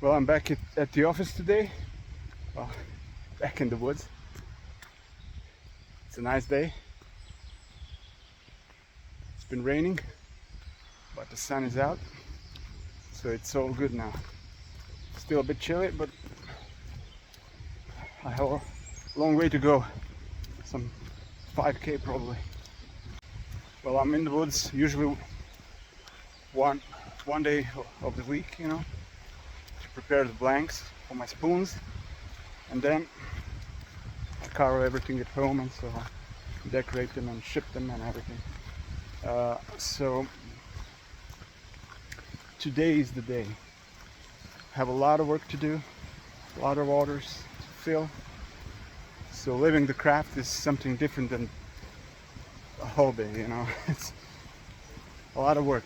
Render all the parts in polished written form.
Well, I'm back at the office today. Well, back in the woods. It's a nice day. It's been raining, but the sun is out, so it's all good now. Still a bit chilly, but I have a long way to go. Some 5K probably. Well, I'm in the woods usually one day of the week, to prepare the blanks for my spoons, and then I carve everything at home, and so I decorate them and ship them and everything. So today is the day. I have a lot of work to do, a lot of orders to fill. So living the craft is something different than a hobby, It's a lot of work.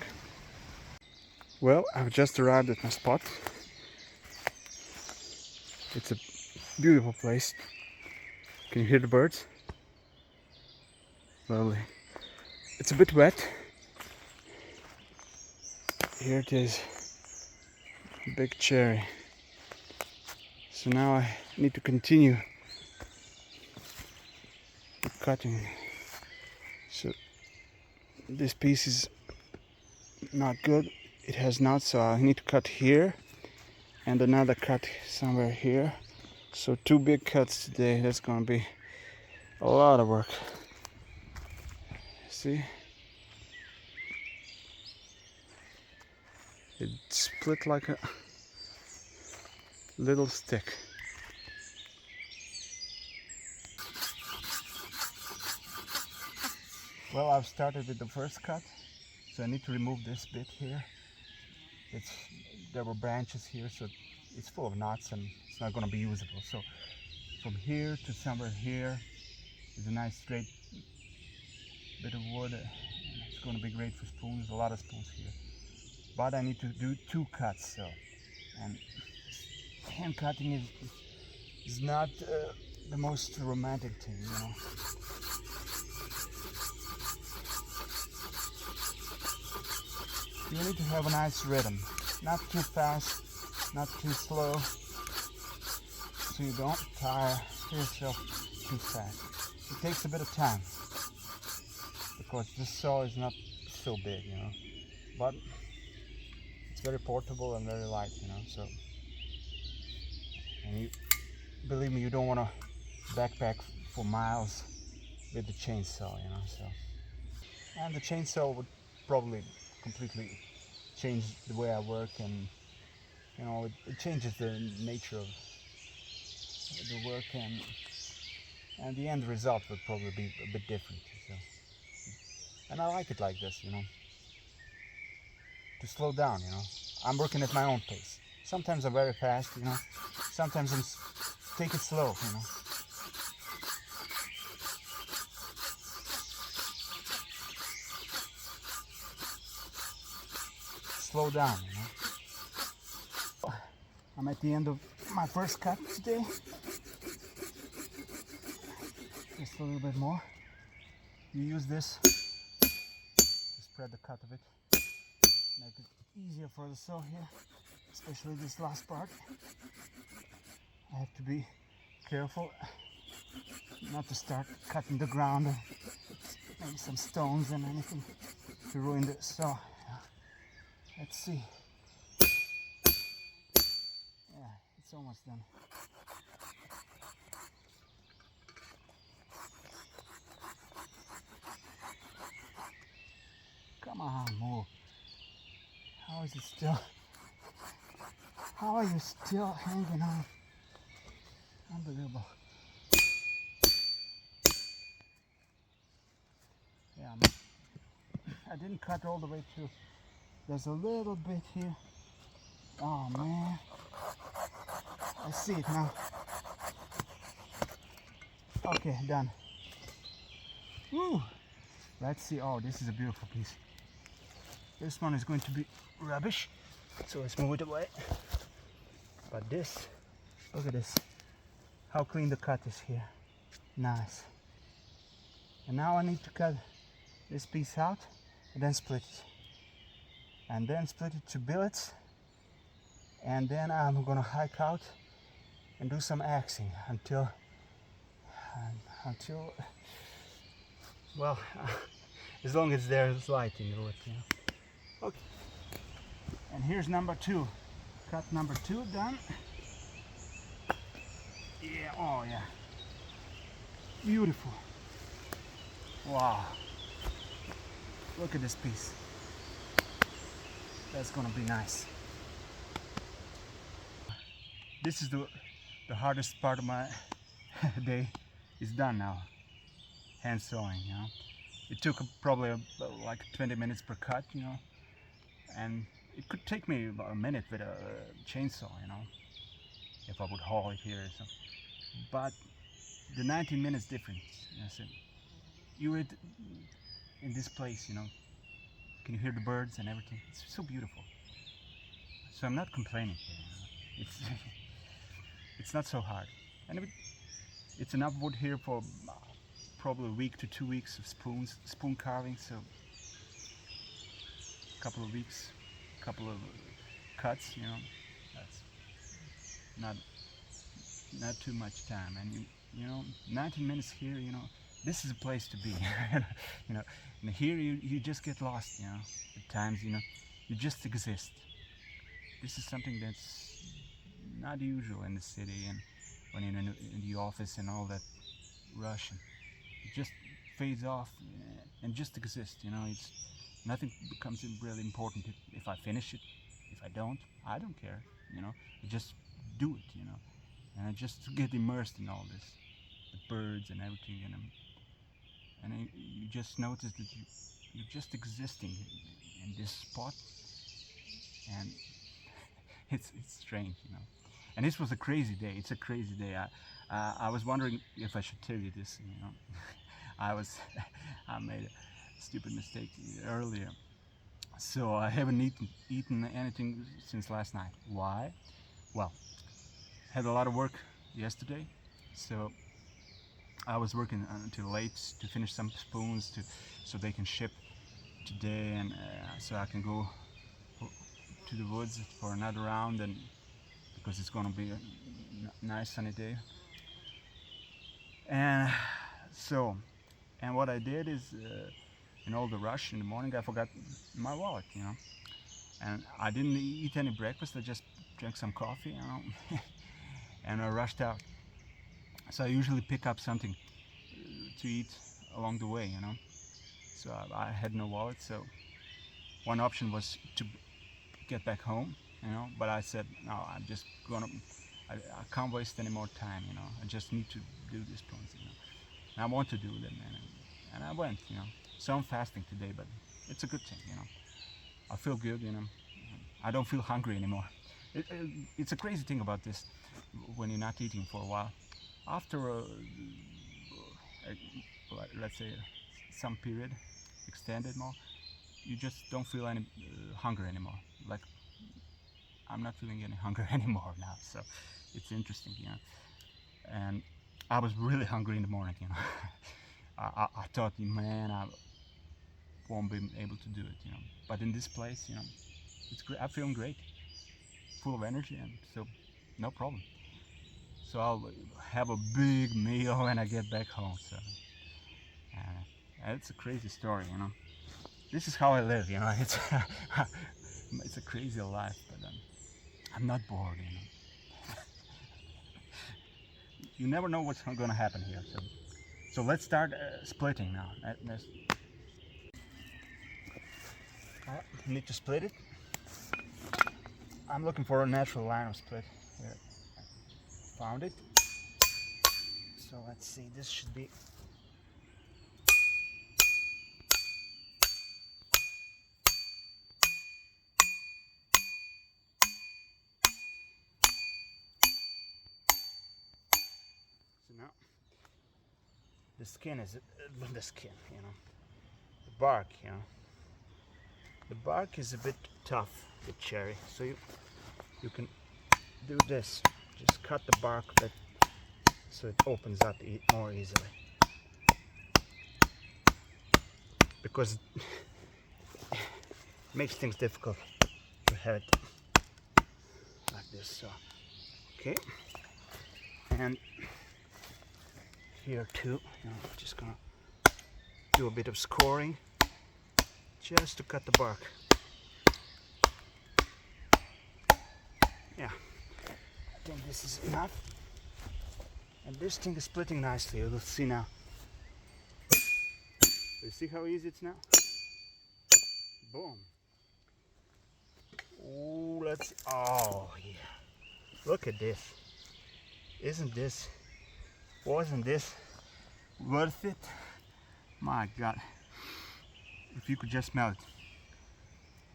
Well, I've just arrived at my spot. It's a beautiful place. Can you hear the birds? Lovely. It's a bit wet. Here it is. Big cherry. So now I need to continue cutting. So this piece is not good. It has nuts, so I need to cut here and another cut somewhere here. So 2 big cuts today. That's gonna be a lot of work. See? It split like a little stick. Well, I've started with the first cut, so I need to remove this bit here. There were branches here, so it's full of knots and it's not going to be usable. So from here to somewhere here is a nice straight bit of wood. It's going to be great for spoons, a lot of spoons here. But I need to do 2 cuts, and hand cutting is not the most romantic thing, You need to have a nice rhythm, not too fast, not too slow, so you don't tire yourself too fast. It takes a bit of time, because this saw is not so big, but it's very portable and very light, so, and believe me, you don't want to backpack for miles with the chainsaw, so. And the chainsaw would probably completely change the way I work, and it changes the nature of the work, and the end result would probably be a bit different. So. And I like it like this, to slow down. I'm working at my own pace. Sometimes I'm very fast, sometimes I'm take it slow, Slow down, I'm at the end of my first cut today. Just a little bit more. You use this to spread the cut of it. Make it easier for the saw here, especially this last part. I have to be careful not to start cutting the ground, maybe some stones and anything to ruin the saw. Let's see. Yeah, it's almost done. Come on, move. How is it still? How are you still hanging on? Unbelievable. Yeah, I didn't cut all the way through. There's a little bit here. Oh man. I see it now. Okay, done. Woo! Let's see. Oh, this is a beautiful piece. This one is going to be rubbish, so let's move it away. But this, look at this. How clean the cut is here. Nice. And now I need to cut this piece out and then split it. And then split it to billets and then I'm gonna hike out and do some axing until well, as long as there's light in the wood, you know. Okay, and here's number 2. Cut number 2 done. Yeah, oh yeah, beautiful. Wow, look at this piece. That's gonna be nice. This is the hardest part of my day is done now. Hand sawing, you know. It took probably like 20 minutes per cut, you know, and it could take me about a minute with a chainsaw, you know, if I would haul it here or something. But the 19 minutes difference, I said, you're in this place, you know. Can you hear the birds and everything? It's so beautiful. So I'm not complaining here, you know. It's it's not so hard, and it's enough wood here for probably a week to 2 weeks of spoon carving. So a couple of weeks, couple of cuts, you know. That's not too much time, and you know, 19 minutes here, you know, this is a place to be. You know, and here you just get lost, you know. At times, you know, you just exist. This is something that's not usual in the city, and when you're in the office and all that rush, and it just fades off and just exists, you know. It's nothing becomes really important if I finish it. If I don't care, you know. I just do it, you know, and I just get immersed in all this, the birds and everything, and you just notice that you're just existing in this spot, and it's strange, you know. And this was a crazy day. It's a crazy day. I was wondering if I should tell you this, you know. I made a stupid mistake earlier. So I haven't eaten anything since last night. Why? Well, had a lot of work yesterday, so I was working until late to finish some spoons so they can ship today, and so I can go to the woods for another round, and because it's gonna be a nice sunny day. And so, and what I did is, in all the rush in the morning, I forgot my wallet, you know. And I didn't eat any breakfast. I just drank some coffee, you know, and I rushed out. So I usually pick up something to eat along the way, you know. So I had no wallet. So one option was to get back home, you know. But I said, no, I'm just gonna. I can't waste any more time, you know. I just need to do this point, you know. And I want to do them, and I went, you know. So I'm fasting today, but it's a good thing, you know. I feel good, you know. I don't feel hungry anymore. It's a crazy thing about this when you're not eating for a while. After let's say some period, extended more, you just don't feel any hunger anymore. Like I'm not feeling any hunger anymore now. So it's interesting, you know. And I was really hungry in the morning, you know. I thought, man, I won't be able to do it, you know. But in this place, you know, it's great. I'm feeling great, full of energy, and so no problem. So I'll have a big meal when I get back home. So it's a crazy story, you know. This is how I live, you know. It's a crazy life, but I'm not bored, you know. You never know what's going to happen here. So let's start splitting now. I need to split it. I'm looking for a natural line of split here. Found it. So let's see, this should be. So now the skin is the skin, you know. The bark, you know. The bark is a bit tough, the cherry, so you can do this. Just cut the bark a bit so it opens up more easily. Because it makes things difficult to have it like the saw. Okay, and here too, I'm just gonna do a bit of scoring just to cut the bark. Yeah, I think this is enough. And this thing is splitting nicely, you'll see now. You see how easy it's now? Boom. Oh, oh yeah. Look at this. Wasn't this worth it? My God. If you could just smell it.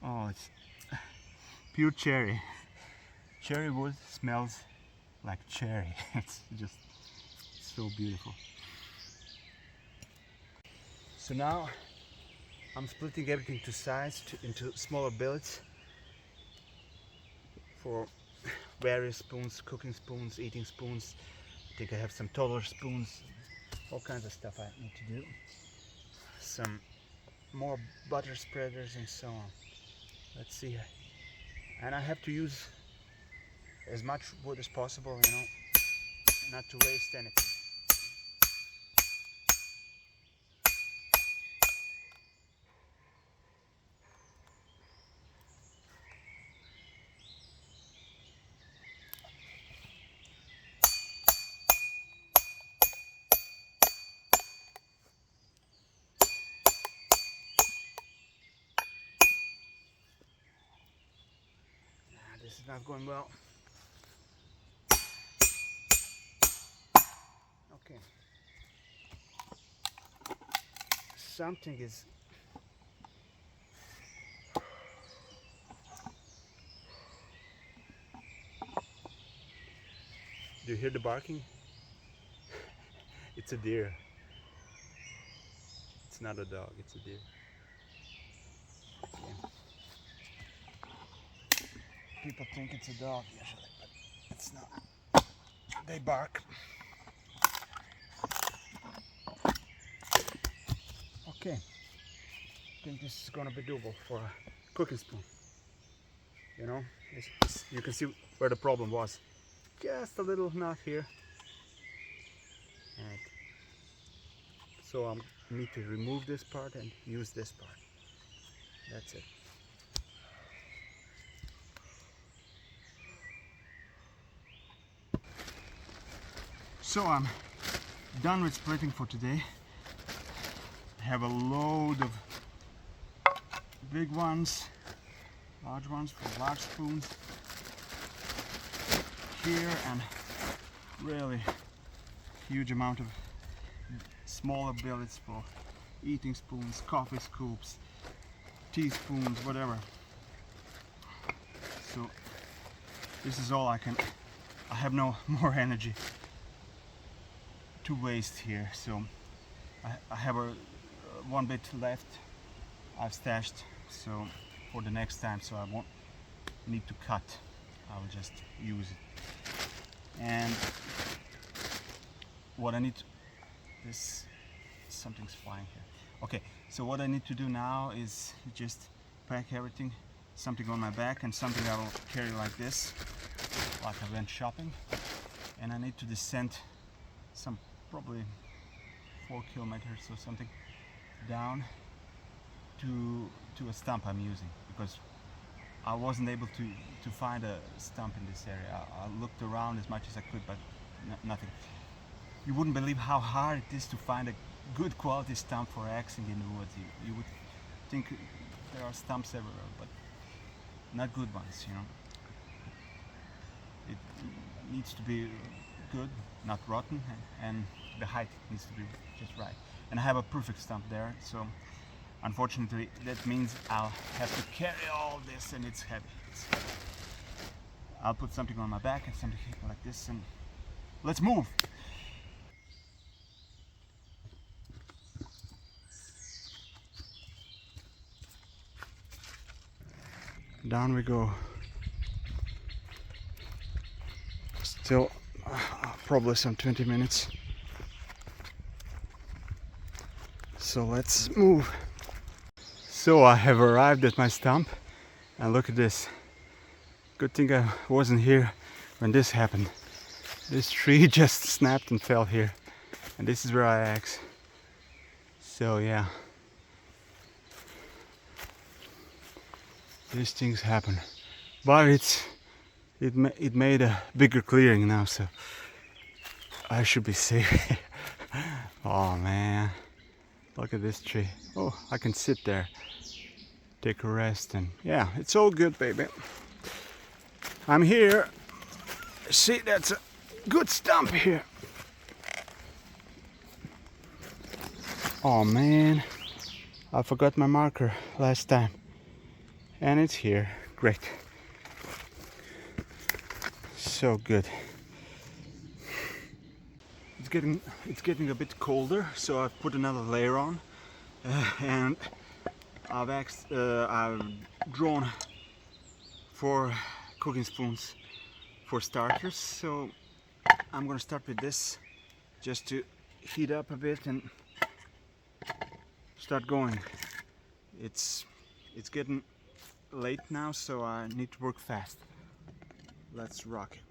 Oh, it's pure cherry. Cherry wood smells like cherry. It's just so beautiful. So now I'm splitting everything to size into smaller billets for various spoons, cooking spoons, eating spoons. I think I have some taller spoons, all kinds of stuff I need to do. Some more butter spreaders and so on. Let's see. And I have to use as much wood as possible, you know, not to waste anything. This is not going well. Okay. Something is... Do you hear the barking? It's a deer. It's not a dog, it's a deer. Okay. People think it's a dog usually, but it's not. They bark. Okay. I think this is gonna be doable for a cooking spoon. You know, you can see where the problem was. Just a little knot here. And so I need to remove this part and use this part. That's it. So I'm done with splitting for today. I have a load of big ones, large ones for large spoons here, and really huge amount of smaller billets for eating spoons, coffee scoops, teaspoons, whatever. So this is all I have no more energy to waste here, so I have one bit left I've stashed, so for the next time, so I won't need to cut, I will just use it. And what I need to, something's flying here. Okay, so what I need to do now is just pack everything, something on my back and something I will carry like this, like I went shopping. And I need to descend some probably 4 kilometers or something down to a stump I'm using, because I wasn't able to find a stump in this area. I looked around as much as I could, but nothing. You wouldn't believe how hard it is to find a good quality stump for axing in the woods. You would think there are stumps everywhere, but not good ones, you know. It needs to be good, not rotten, and the height needs to be just right. And I have a perfect stump there, so unfortunately that means I'll have to carry all this, and it's heavy. I'll put something on my back and something like this, and let's move! Down we go. Still probably some 20 minutes. So let's move. So I have arrived at my stump, and look at this. Good thing I wasn't here when this happened. This tree just snapped and fell here, and this is where I axe. So yeah, these things happen, but it made a bigger clearing now, so I should be safe. Oh man, look at this tree. Oh, I can sit there, take a rest, and yeah, it's all good, baby. I'm here. See, that's a good stump here. Oh man, I forgot my marker last time, and it's here. Great. So good. It's getting a bit colder, so I've put another layer on, and I've drawn 4 cooking spoons for starters. So I'm gonna start with this just to heat up a bit and start going. It's getting late now, so I need to work fast. Let's rock it.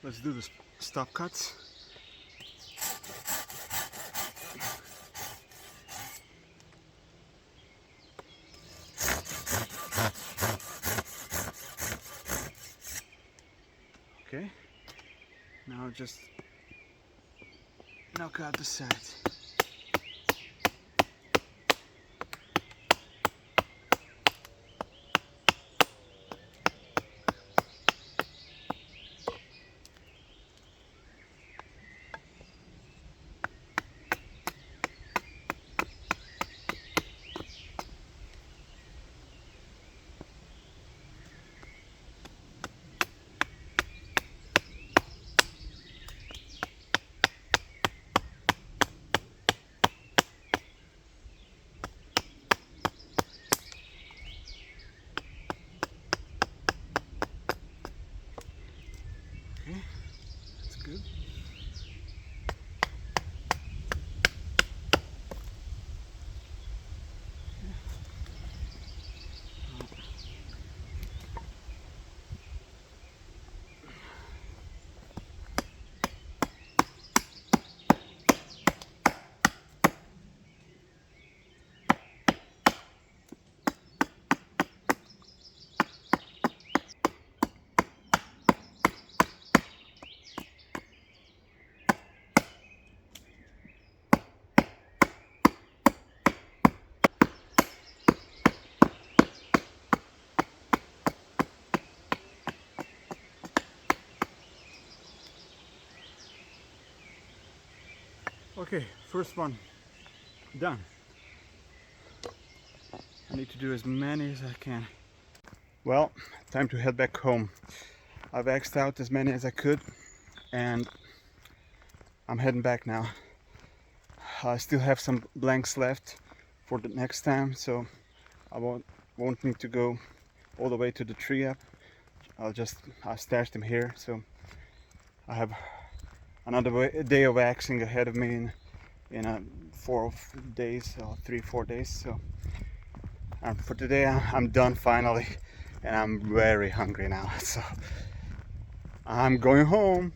Let's do the stop cuts. Okay, now just knock out the sides. Good. Okay, first one done. I need to do as many as I can. Well, time to head back home. I've axed out as many as I could, and I'm heading back now. I still have some blanks left for the next time, so I won't need to go all the way to the tree up. I'll stash them here, so I have another day of axing ahead of me in 4 days or 3-4 days. So for today I'm done finally, and I'm very hungry now. So I'm going home.